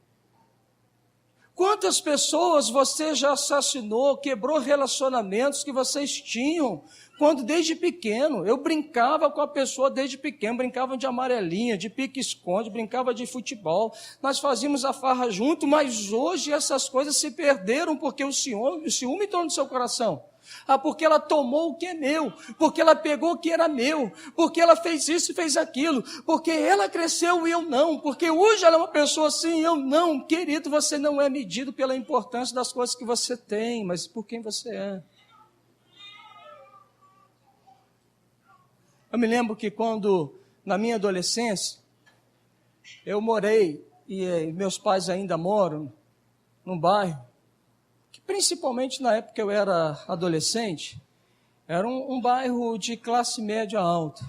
Quantas pessoas você já assassinou, quebrou relacionamentos que vocês tinham, quando desde pequeno, eu brincava com a pessoa desde pequeno, brincava de amarelinha, de pique-esconde, brincava de futebol, nós fazíamos a farra junto, mas hoje essas coisas se perderam porque o ciúme entrou no seu coração. Ah, porque ela tomou o que é meu, porque ela pegou o que era meu, porque ela fez isso e fez aquilo, porque ela cresceu e eu não, porque hoje ela é uma pessoa assim e eu não. Querido, você não é medido pela importância das coisas que você tem, mas por quem você é. Eu me lembro que quando, na minha adolescência, eu morei, e meus pais ainda moram, num bairro, principalmente na época que eu era adolescente, era um bairro de classe média alta.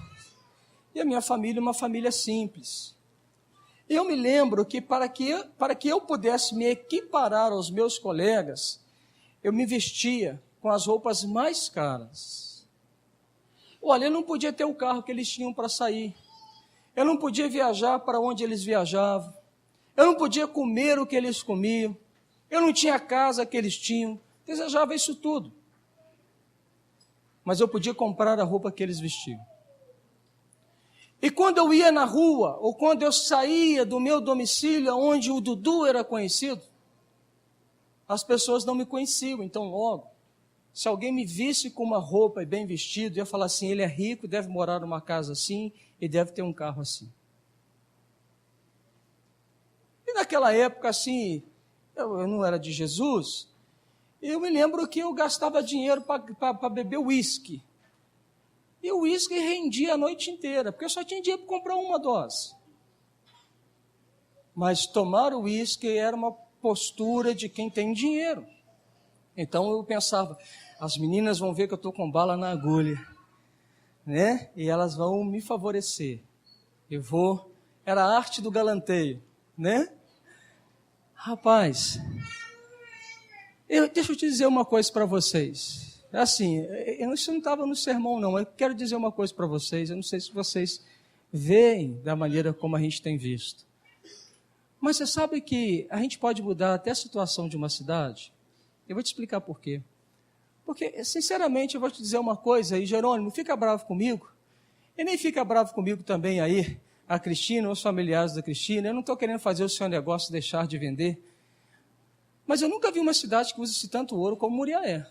E a minha família, uma família simples. E eu me lembro que para que eu pudesse me equiparar aos meus colegas, eu me vestia com as roupas mais caras. Olha, eu não podia ter o carro que eles tinham para sair. Eu não podia viajar para onde eles viajavam. Eu não podia comer o que eles comiam. Eu não tinha a casa que eles tinham, desejava isso tudo. Mas eu podia comprar a roupa que eles vestiam. E quando eu ia na rua, ou quando eu saía do meu domicílio, onde o Dudu era conhecido, as pessoas não me conheciam, então logo, se alguém me visse com uma roupa e bem vestido, ia falar assim, ele é rico, deve morar numa casa assim, e deve ter um carro assim. E naquela época, assim, eu não era de Jesus, eu me lembro que eu gastava dinheiro para beber uísque. E o uísque rendia a noite inteira, porque eu só tinha dinheiro para comprar uma dose. Mas tomar o uísque era uma postura de quem tem dinheiro. Então eu pensava, as meninas vão ver que eu estou com bala na agulha, né? E elas vão me favorecer. Era a arte do galanteio, né? Rapaz, deixa eu te dizer uma coisa para vocês. Assim, isso não estava no sermão não, eu quero dizer uma coisa para vocês, eu não sei se vocês veem da maneira como a gente tem visto. Mas você sabe que a gente pode mudar até a situação de uma cidade? Eu vou te explicar por quê. Porque, sinceramente, eu vou te dizer uma coisa, e Jerônimo, fica bravo comigo, e nem fica bravo comigo também aí, a Cristina, os familiares da Cristina, eu não estou querendo fazer o seu negócio deixar de vender, mas eu nunca vi uma cidade que use tanto ouro como Muriaé.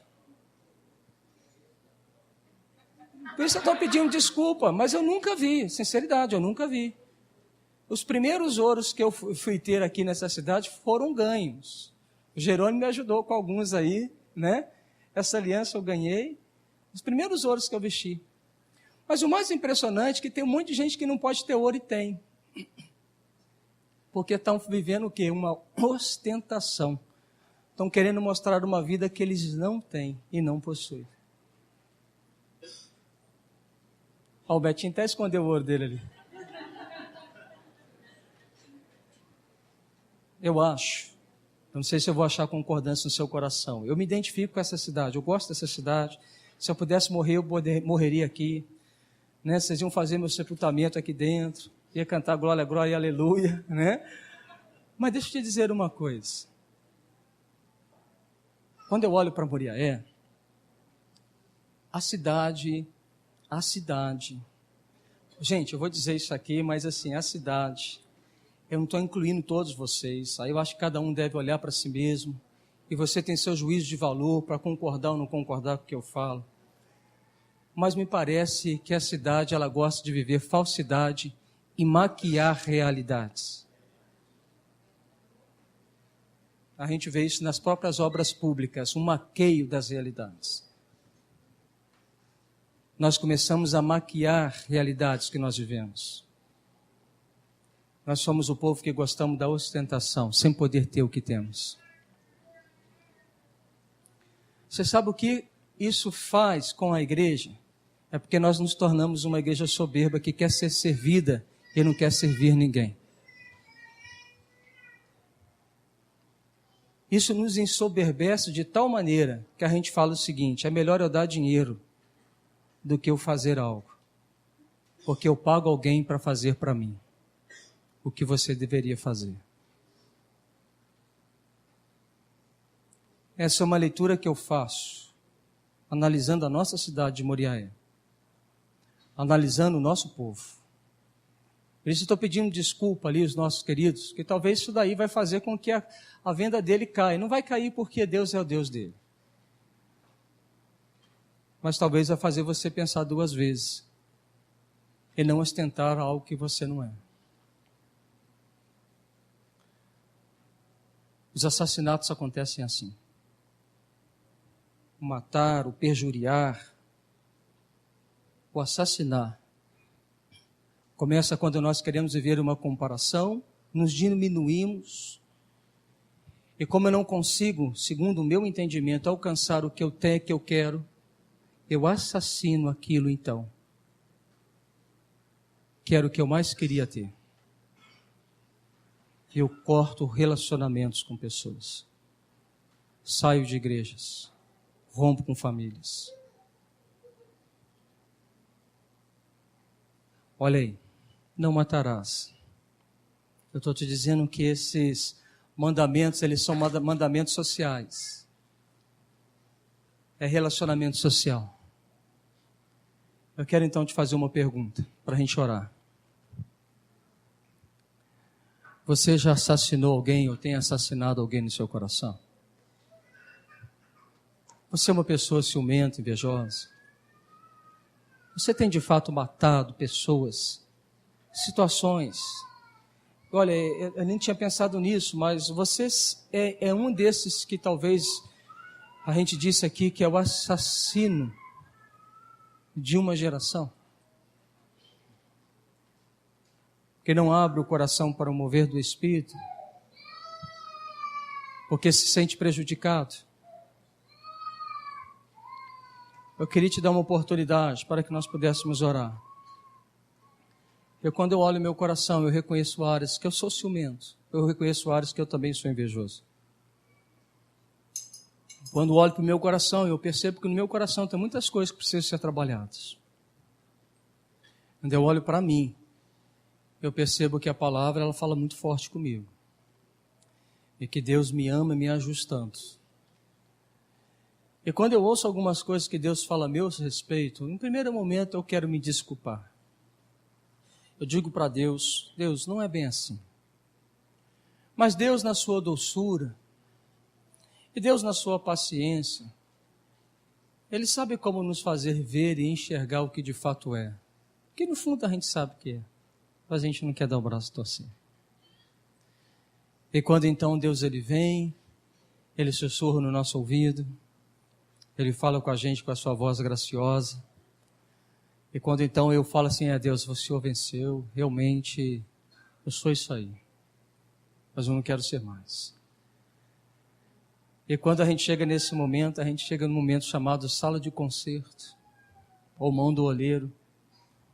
Por isso eu estou pedindo desculpa, mas eu nunca vi, sinceridade, eu nunca vi. Os primeiros ouros que eu fui ter aqui nessa cidade foram ganhos. O Jerônimo me ajudou com alguns aí, né? Essa aliança eu ganhei. Os primeiros ouros que eu vesti. Mas o mais impressionante é que tem um monte de gente que não pode ter ouro e tem. Porque estão vivendo o quê? Uma ostentação. Estão querendo mostrar uma vida que eles não têm e não possuem. Ó, o Betinho até escondeu o ouro dele ali. Eu acho, eu não sei se eu vou achar concordância no seu coração, eu me identifico com essa cidade, eu gosto dessa cidade, se eu pudesse morrer, eu morreria aqui, né? Vocês iam fazer meu sepultamento aqui dentro, ia cantar glória, glória e aleluia, né? Mas deixa eu te dizer uma coisa, quando eu olho para Muriaé, a cidade, gente, eu vou dizer isso aqui, mas assim, a cidade, eu não estou incluindo todos vocês, aí eu acho que cada um deve olhar para si mesmo, e você tem seu juízo de valor para concordar ou não concordar com o que eu falo. Mas me parece que a cidade, ela gosta de viver falsidade e maquiar realidades. A gente vê isso nas próprias obras públicas, um maqueio das realidades. Nós começamos a maquiar realidades que nós vivemos. Nós somos o povo que gostamos da ostentação, sem poder ter o que temos. Você sabe o que isso faz com a igreja? É porque nós nos tornamos uma igreja soberba que quer ser servida e não quer servir ninguém. Isso nos ensoberbece de tal maneira que a gente fala o seguinte, é melhor eu dar dinheiro do que eu fazer algo. Porque eu pago alguém para fazer para mim o que você deveria fazer. Essa é uma leitura que eu faço, analisando a nossa cidade de Muriaé, analisando o nosso povo. Por isso eu estou pedindo desculpa ali aos nossos queridos, que talvez isso daí vai fazer com que a venda dele caia. Não vai cair porque Deus é o Deus dele. Mas talvez vai fazer você pensar duas vezes e não ostentar algo que você não é. Os assassinatos acontecem assim. O matar, o perjuriar, o assassinar. Começa quando nós queremos viver uma comparação, nos diminuímos. E como eu não consigo, segundo o meu entendimento, alcançar o que eu tenho, que eu quero, eu assassino aquilo então. Que era o que eu mais queria ter. Eu corto relacionamentos com pessoas. Saio de igrejas. Rompo com famílias. Olha aí. Não matarás. Eu estou te dizendo que esses Mandamentos, eles são mandamentos sociais. É relacionamento social. Eu quero então te fazer uma pergunta, para a gente orar. Você já assassinou alguém ou tem assassinado alguém no seu coração? Você é uma pessoa ciumenta, invejosa? Você tem de fato matado pessoas, situações? Olha, eu nem tinha pensado nisso, mas você é um desses que talvez a gente disse aqui que é o assassino de uma geração. Que não abre o coração para o mover do Espírito, porque se sente prejudicado. Eu queria te dar uma oportunidade para que nós pudéssemos orar. Quando eu olho meu coração, eu reconheço áreas que eu sou ciumento. Eu reconheço áreas que eu também sou invejoso. Quando olho para o meu coração, eu percebo que no meu coração tem muitas coisas que precisam ser trabalhadas. Quando eu olho para mim, eu percebo que a palavra ela fala muito forte comigo. E que Deus me ama e me ajusta tanto. E quando eu ouço algumas coisas que Deus fala a meu respeito, em primeiro momento eu quero me desculpar. Eu digo para Deus, Deus, não é bem assim. Mas Deus na sua doçura, e Deus na sua paciência, Ele sabe como nos fazer ver e enxergar o que de fato é. Porque no fundo a gente sabe o que é, mas a gente não quer dar o braço a torcer. E quando então Deus Ele vem, Ele sussurra no nosso ouvido, Ele fala com a gente com a sua voz graciosa. E quando então eu falo assim, Deus, o Senhor venceu, realmente eu sou isso aí, mas eu não quero ser mais. E quando a gente chega nesse momento, a gente chega num momento chamado sala de concerto, ou mão do oleiro,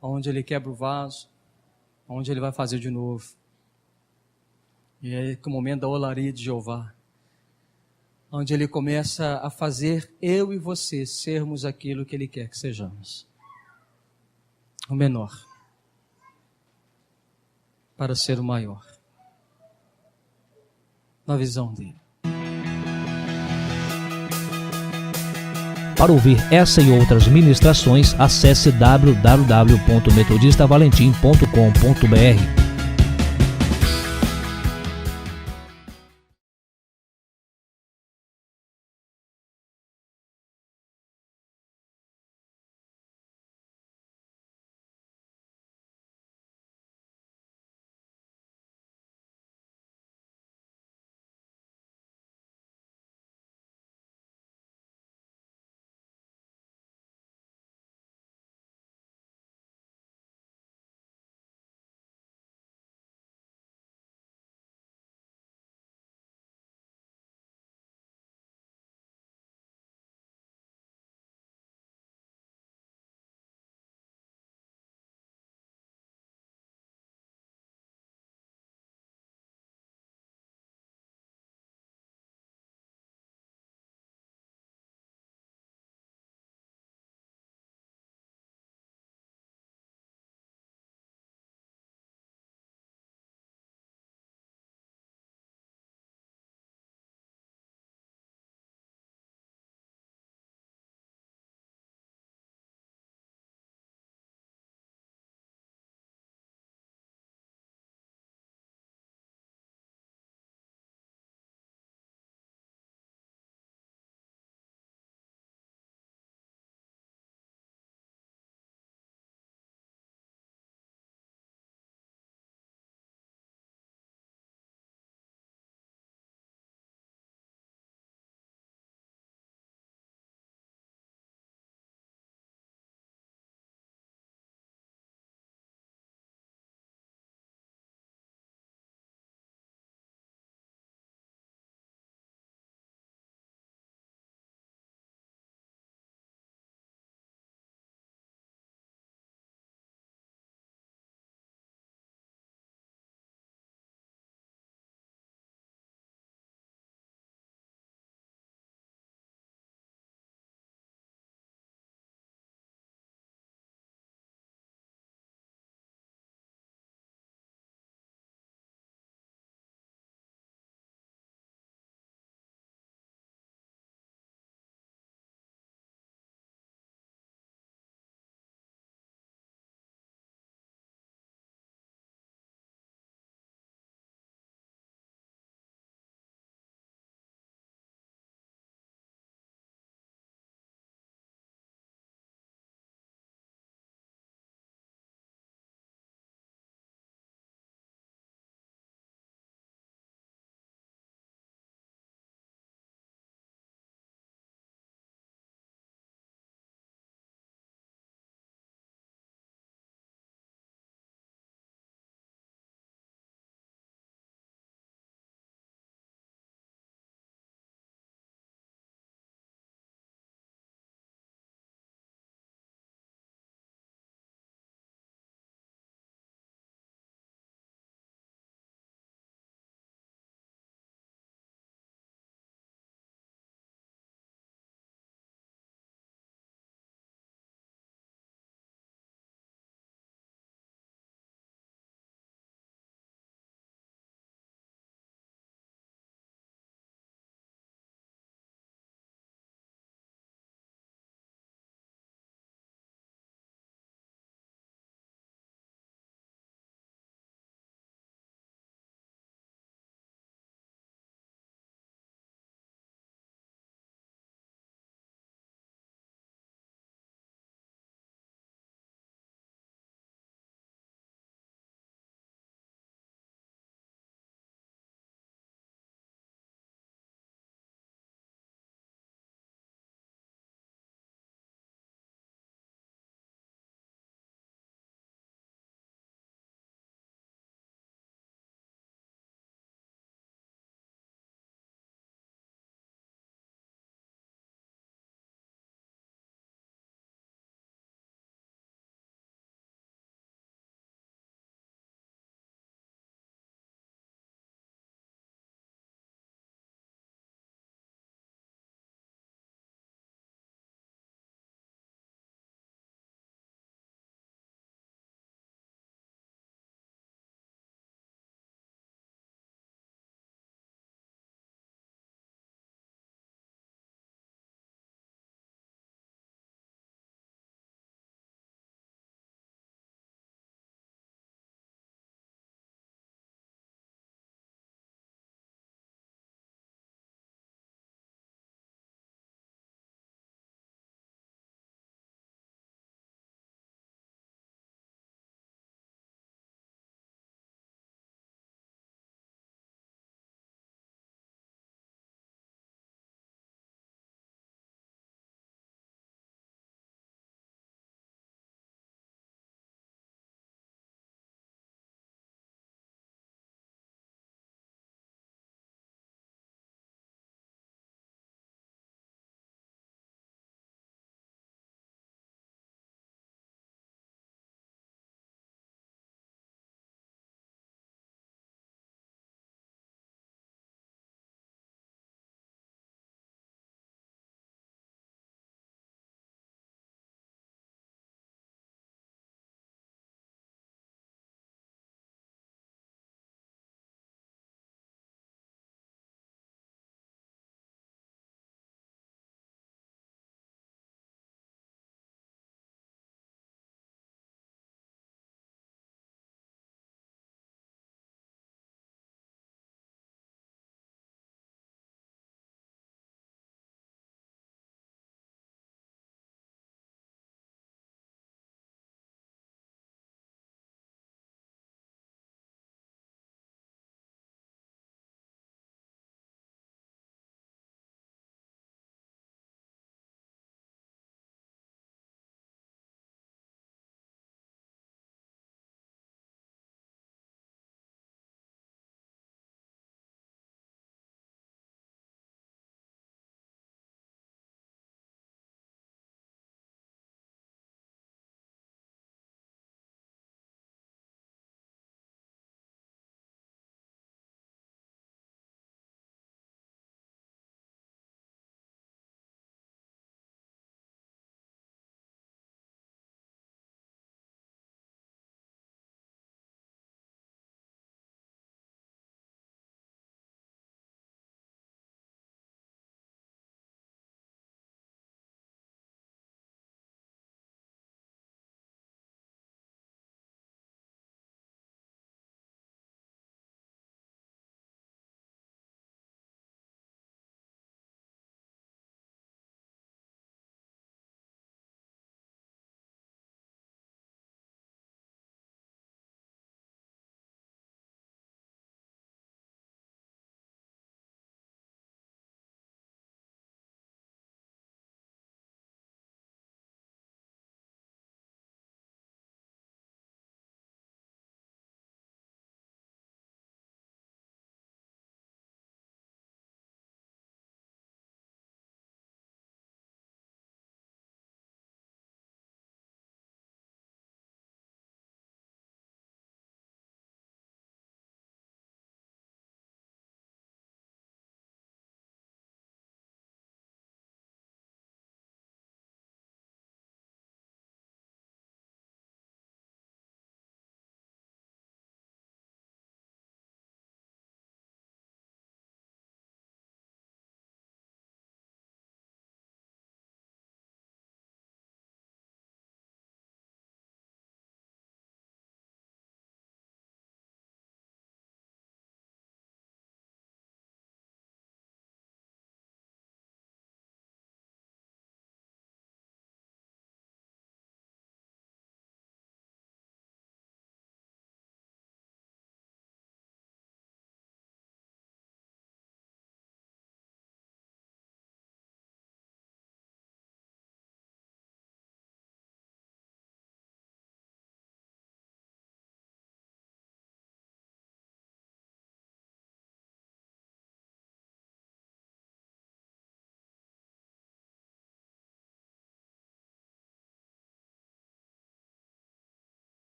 onde ele quebra o vaso, onde ele vai fazer de novo. E é o momento da olaria de Jeová, onde ele começa a fazer eu e você sermos aquilo que ele quer que sejamos. O menor para ser o maior na visão dele. Para ouvir essa e outras ministrações, acesse www.metodistavalentim.com.br.